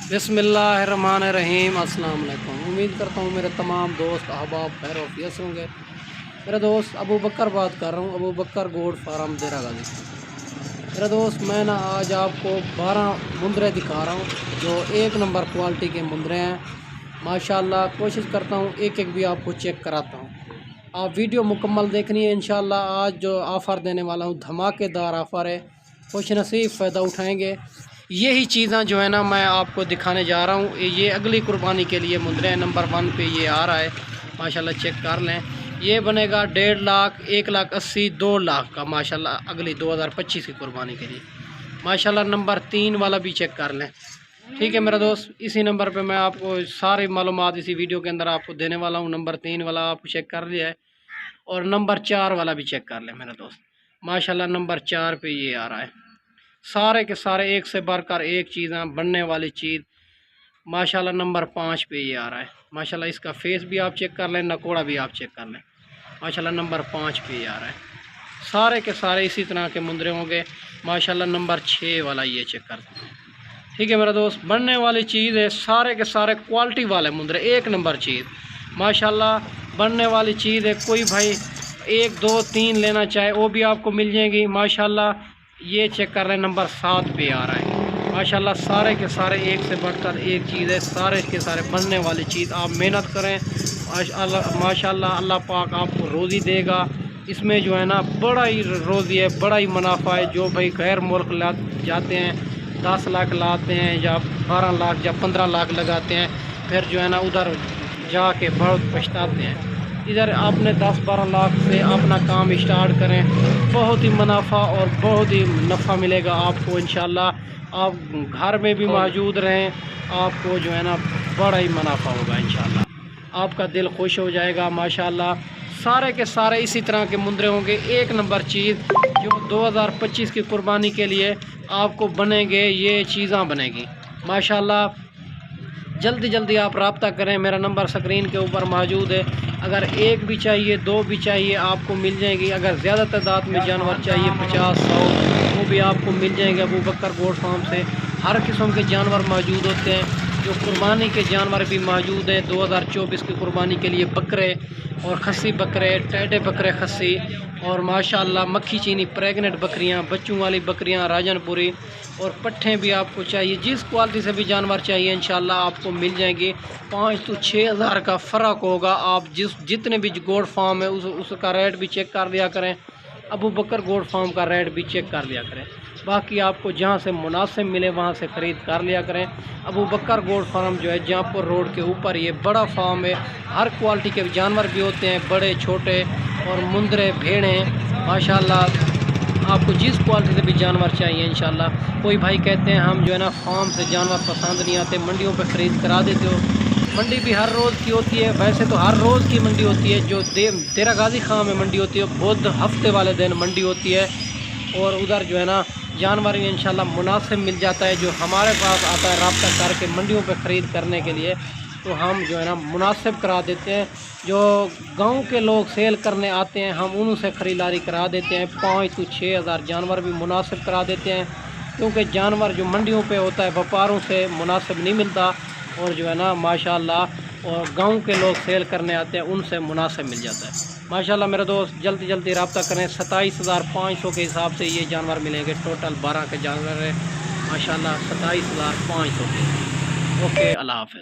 बिस्मिल्लाहिर्रहमानिर्रहीम। अस्सलाम वालेकुम। उम्मीद करता हूँ मेरे तमाम दोस्त अहबाब खैर वफियत से होंगे। मेरा दोस्त अबू बकर बात कर रहा हूँ, अबू बकर गोड फार्म देरा गाजी से। मेरा दोस्त मैं ना आज आपको 12 मुंदरे दिखा रहा हूँ जो एक नंबर क्वालिटी के मुंदरे हैं माशाल्लाह। कोशिश करता हूँ एक एक भी आपको चेक कराता हूँ। आप वीडियो मुकम्मल देखनी है इंशाल्लाह। आज जो ऑफ़र देने वाला हूँ धमाकेदार ऑफ़र है, खुश नसीब फ़ायदा उठाएंगे। यही चीज़ें जो है ना मैं आपको दिखाने जा रहा हूँ। ये अगली कुर्बानी के लिए मुंदरे हैं। नंबर 1 पे ये आ रहा है माशाल्लाह, चेक कर लें। ये बनेगा 1.5 लाख, 1,80,000, 2 लाख का माशाल्लाह अगली 2025 की कुर्बानी के लिए माशाल्लाह। नंबर 3 वाला भी चेक कर लें, ठीक है मेरा दोस्त। इसी नंबर पे मैं आपको सारी मालूमात इसी वीडियो के अंदर आपको देने वाला हूँ। नंबर 3 वाला आपको चेक कर लिया है और नंबर 4 वाला भी चेक कर लें मेरा दोस्त माशाल्लाह। नंबर 4 पे ये आ रहा है। सारे के सारे एक से बढ़कर एक चीज़ें बनने वाली चीज़ माशाल्लाह। नंबर 5 पे ये आ रहा है माशाल्लाह। इसका फेस भी आप चेक कर लें, नकोड़ा भी आप चेक कर लें माशाल्लाह। नंबर 5 पे ये आ रहा है। सारे के सारे इसी तरह के मुंदरे होंगे माशाल्लाह। नंबर 6 वाला ये चेक करते हैं, ठीक है मेरा दोस्त। बनने वाली चीज़ है, सारे के सारे क्वालिटी वाले मुंदरे, एक नंबर चीज़ माशाल्लाह। बनने वाली चीज़ है, कोई भाई 1, 2, 3 लेना चाहे वो भी आपको मिल जाएगी माशाल्लाह। ये चेक कर रहे हैं, नंबर 7 पे आ रहा है माशाल्लाह। सारे के सारे एक से बढ़कर एक चीज़ है, सारे के सारे बनने वाली चीज़। आप मेहनत करें माशाल्लाह, अल्लाह पाक आपको रोज़ी देगा। इसमें जो है ना बड़ा ही रोज़ी है, बड़ा ही मुनाफा है। जो भाई गैर मुल्क जाते हैं 10 लाख लाते हैं या 12 लाख या 15 लाख लगाते हैं, फिर जो है ना उधर जाके बहुत पछताते हैं। इधर आपने 10-12 लाख से अपना काम स्टार्ट करें, बहुत ही मुनाफा और बहुत ही नफ़ा मिलेगा आपको इंशाल्लाह। आप घर में भी मौजूद रहें, आपको जो है ना बड़ा ही मुनाफा होगा इंशाल्लाह। आपका दिल खुश हो जाएगा माशाल्लाह। सारे के सारे इसी तरह के मुंदरे होंगे, एक नंबर चीज़ जो 2025 की कुर्बानी के लिए आपको बनेंगे। ये चीज़ें बनेगी माशाल्लाह। जल्दी जल्दी आप रब्ता करें, मेरा नंबर स्क्रीन के ऊपर मौजूद है। अगर एक भी चाहिए, 2 भी चाहिए, आपको मिल जाएगी। अगर ज़्यादा तादाद में जानवर चाहिए 50-100 वो भी आपको मिल जाएंगे अबू बकर गोड फार्म से। हर किस्म के जानवर मौजूद होते हैं, जो कुर्बानी के जानवर भी मौजूद हैं 2024 की कुर्बानी के लिए। बकरे और खस्सी बकरे, टेढ़े बकरे खस्सी और माशाल्लाह मक्खी चीनी प्रेग्नेंट बकरियां, बच्चों वाली बकरियां राजनपुरी और पट्ठे भी आपको चाहिए। जिस क्वालिटी से भी जानवर चाहिए इंशाल्लाह आपको मिल जाएंगे। 5 तो 6 हज़ार का फ़र्क होगा। आप जितने भी गोड फार्म है उसका रेट भी चेक कर लिया करें। अबू बकर गोड फार्म का रेट भी चेक कर लिया करें। बाकी आपको जहां से मुनासिब मिले वहां से ख़रीद कर लिया करें। अबू बकर गोड फार्म जो है जहाँपुर रोड के ऊपर, ये बड़ा फार्म है। हर क्वालिटी के जानवर भी होते हैं, बड़े छोटे और मुंदरे भेड़ें माशाल्लाह। आपको जिस क्वालिटी से भी जानवर चाहिए इंशाल्लाह। कोई भाई कहते हैं हम जो है ना फार्म से जानवर पसंद नहीं आते, मंडियों पे ख़रीद करा देते हो। मंडी भी हर रोज़ की होती है, वैसे तो हर रोज़ की मंडी होती है। जो देरा गाजी खां में मंडी होती है, बुध हफ्ते वाले दिन मंडी होती है और उधर जो है ना जानवर भी इंशाल्लाह मुनासिब मिल जाता है। जो हमारे पास आता है रब्ता करके मंडियों पे ख़रीद करने के लिए, तो हम जो है ना मुनासिब करा देते हैं। जो गांव के लोग सेल करने आते हैं हम उनसे ख़रीदारी करा देते हैं। 5 तो 6 हज़ार जानवर भी मुनासिब करा देते हैं, क्योंकि जानवर जो मंडियों पे होता है व्यापारों से मुनासिब नहीं मिलता और जो है ना माशाल्लाह और गांव के लोग सेल करने आते हैं उनसे मुनासिब मिल जाता है माशाल्लाह। मेरे दोस्त जल्दी जल्दी रब्ता करें। 27,500 के हिसाब से ये जानवर मिलेंगे। टोटल 12 के जानवर है माशाल्लाह, 27,500 के। ओके, अल्लाह हाफ़िज़।